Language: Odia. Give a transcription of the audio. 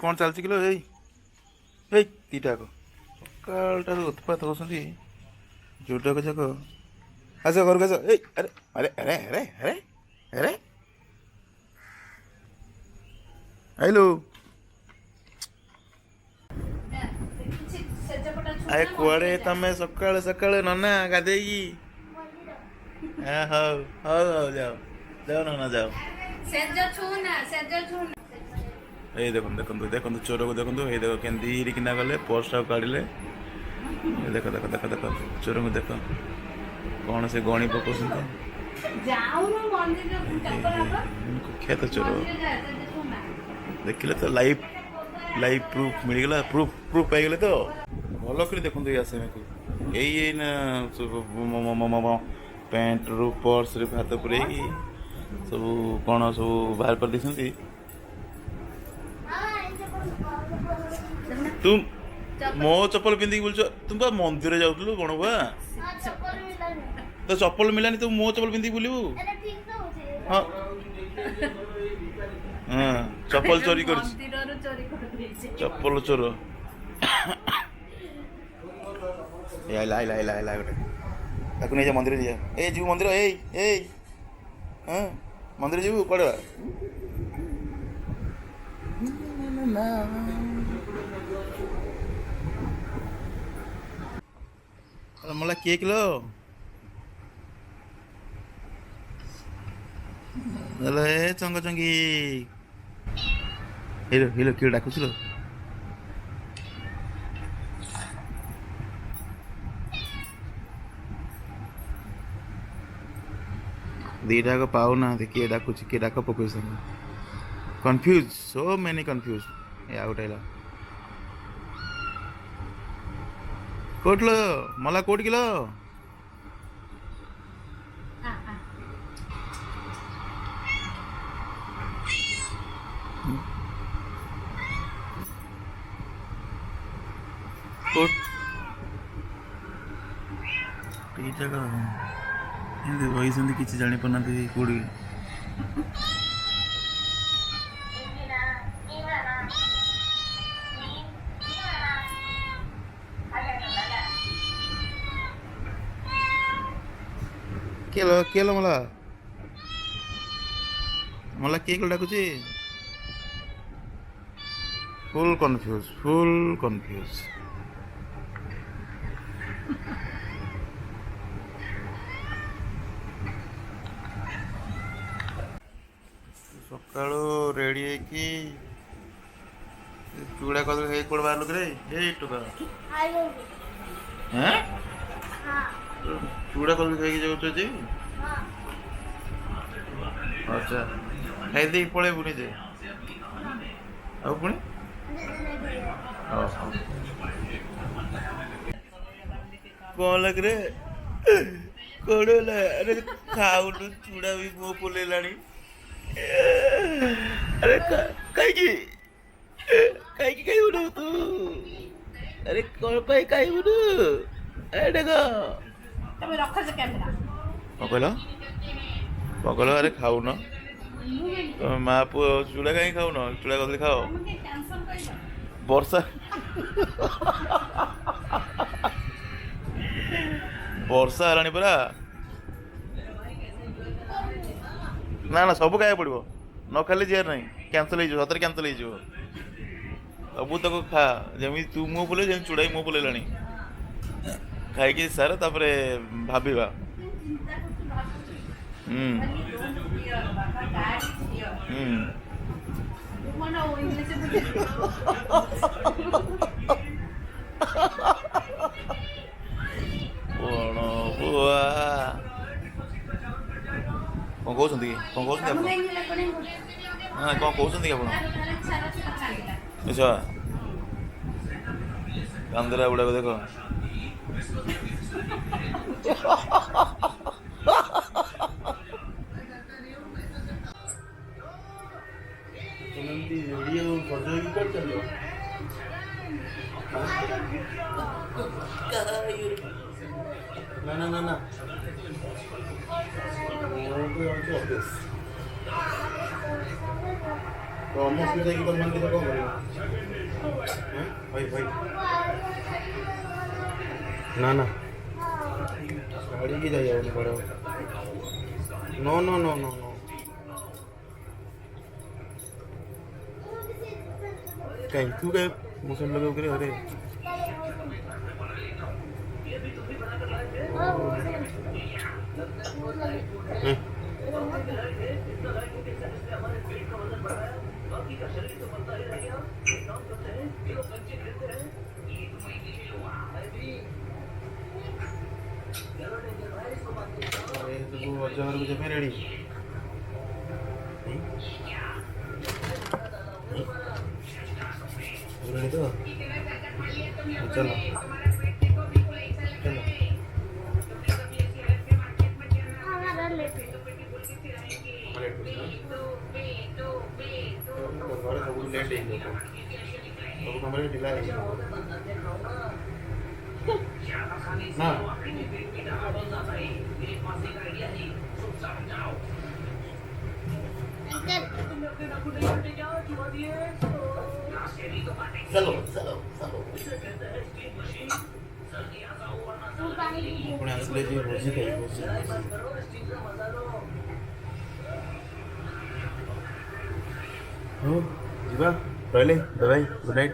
କ'ଣ ଚାଲିଛି କିଲୋ ଏଇ ଏଇ ଦୁଇଟାକ ସକାଳଟାରୁ ଉତ୍ପାତ ହେଉଛନ୍ତି ଯୋଉଟାକ ଯାକ। ଆସ ଘରକୁ ଆସ। ଏଇ ଆରେ ଆରେ ଆରେ ଆରେ ଆରେ ଆରେ ଆଇଲୁ। ଆରେ କୁଆଡ଼େ ତମେ ସକାଳୁ ସକାଳୁ ନନା ଗାଧେଇକି? ହଉ ହଉ ହଉ ଯାଅ ଯାଅ ନନା ଯାଅ। ଏଇ ଦେଖନ୍ତୁ ଦେଖନ୍ତୁ ଦେଖନ୍ତୁ ଚୋରକୁ ଦେଖନ୍ତୁ। ଏଇ ଦେଖ କେମିତି କିନା ଗଲେ ପର୍ସଟାକୁ କାଢ଼ିଲେ। ଦେଖ ଦେଖ ଦେଖ ଦେଖ ଚୋରଙ୍କୁ ଦେଖ କ'ଣ ସେ ଗଣି ପକାଉଛନ୍ତି। କୁଖ୍ୟାତ ଚୋର ଦେଖିଲେ ତ ଲାଇଭ୍ ଲାଇଭ୍ ପ୍ରୁଫ୍ ମିଳିଗଲା। ପ୍ରୁଫ୍ ପାଇଗଲେ ତ। ଭଲ କରି ଦେଖନ୍ତୁ ଏଇ ଆସାମୀକୁ। ଏଇ ନା ପ୍ୟାଣ୍ଟରୁ ପର୍ସରେ ହାତ ପୁରେଇକି ସବୁ କ'ଣ ସବୁ ବାହାର କରିଦେଇଛନ୍ତି। ତୁ ମୋ ଚପଲ ପିନ୍ଧିକି ବୁଲୁଛ? ତୁ ବା ମନ୍ଦିର ଯାଉଥିଲୁ କ'ଣ ବା? ତ ଚପଲ ମିଳିଲାନି ତୁ ମୋ ଚପଲ ପିନ୍ଧିକି ବୁଲିବୁ? ହଁ ହଁ ଚପଲ ଚୋରି କରିଛି। ଚପଲ ଚୋର। ଆଇଲା ଆଇଲା ଆଇଲା ଆଇଲା ଗୋଟେ। ତାକୁ ନେଇଯା ମନ୍ଦିର ଯିବା। ଏଇ ଯିବୁ ମନ୍ଦିର? ଏଇ ଏଇ ହଁ ମନ୍ଦିର ଯିବୁ? କୁଆଡ଼େ ମଲା କିଏ କିଲୋ? ହ୍ୟାଲୋ ଏ ଚଙ୍ଗ ଚଙ୍ଗି। ହିଲୋ ହିଲୋ କିଏ ଡାକୁଥିଲ? ଦିଟାକ ପାଉନାହାନ୍ତି। କିଏ ଡାକୁଛି କିଏ ଡାକ ପକାଉଛନ୍ତି। Confuse so many confuse. ଏ ଆଉ ଗୋଟେ ହେଲା। କୋଉଠି ଲୋ ମଲା? କୋଉଠି କିଲୋ? ଦିଟାକ ଏମିତି ବହିଛନ୍ତି କିଛି ଜାଣିପାରୁନାହାନ୍ତି କୋଉଠି। କିଏ ଲୋ ମଲା? ମଲା କିଏ କିଲୋ ଡାକୁଛି? ଫୁଲ୍ କନଫ୍ୟୁଜ ଫୁଲ୍ କନଫ୍ୟୁଜ। ସକାଳୁ ରେଡ଼ି ହେଇକି ଚୁଡ଼ା କଦଳୀ ଖାଇକି କୁଆଡ଼େ ବାହାରିଲୁ କିରେ? ଏଇ ଟୋକା ହେଁ ଚୁଡ଼ା କଦଳୀ ଖାଇକି ଯାଉଛୁ ଆଜି? ଆଚ୍ଛା ଖାଇଦେଇକି ପଳେଇବୁ ନିଜେ? ଆଉ ପୁଣି କ'ଣ ହେଲା କିରେ? କ'ଣ ହେଲା? ଆରେ ଖାଉନୁ ଚୁଡ଼ା ବି ମୁହଁ ଫୁଲେଇଲାଣି। ଆରେ କାହିଁକି କାହିଁକି ଖାଇବୁନୁ ତୁ? ଆରେ କ'ଣ ପାଇଁ ଖାଇବୁନୁ? ଏଇଟା କ'ଣ କହିଲ? କ'ଣ କହିଲ? ଆରେ ଖାଉନ ତମେ ମା ପୁଅ ଚୁଡ଼ା କାହିଁକି ଖାଉନ? ଚୁଡ଼ା କଦଳୀ ଖାଅ। ବର୍ଷା ବର୍ଷା ହେଲାଣି ପରା। ନା ନା ସବୁ ଖାଇବାକୁ ପଡ଼ିବ। ନ ଖାଇଲେ ଯିବାର ନାହିଁ। କ୍ୟାନସଲ୍ ହେଇଯିବ। ସତରେ କ୍ୟାନସଲ୍ ହେଇଯିବ। ସବୁ ତକ ଖା। ଯେମିତି ତୁ ମୁହଁ ବୁଲେଇ ଯେମିତି ଚୁଡ଼ା ମୁହଁ ବୁଲେଇଲାଣି। ଖାଇକି ସାର ତାପରେ ଭାବିବା। ହୁଁ ହୁଁ କ'ଣ ବୁଆ କ'ଣ କହୁଛନ୍ତି କି? କ'ଣ କହୁଛନ୍ତି ଆପଣ? ହଁ କ'ଣ କହୁଛନ୍ତି କି ଆପଣ? ଆଚ୍ଛା କାନ୍ଦରା ଗୁଡ଼ାକ ଦେଖ। ନା ନା ନା ନା तो ऑलमोस्ट जाएगी तो मन की तो कौन करेगा हैं भाई भाई ना ना गाड़ी की जाइए उन्हें बड़ा no no no no no कहीं तू क्या मुसलमान लोग करे अरे हैं अरे तो वो जबर मुझे फिर रेडी रेडी तो चलो चलो लेट है तो हमारे ढीला है ना चलो चलो चलो पुणे असले जी भोजी खाई भोजी हो जीवा ରହିଲେ ବାଏ ବାଏ ଗୁଡ୍ ନାଇଟ୍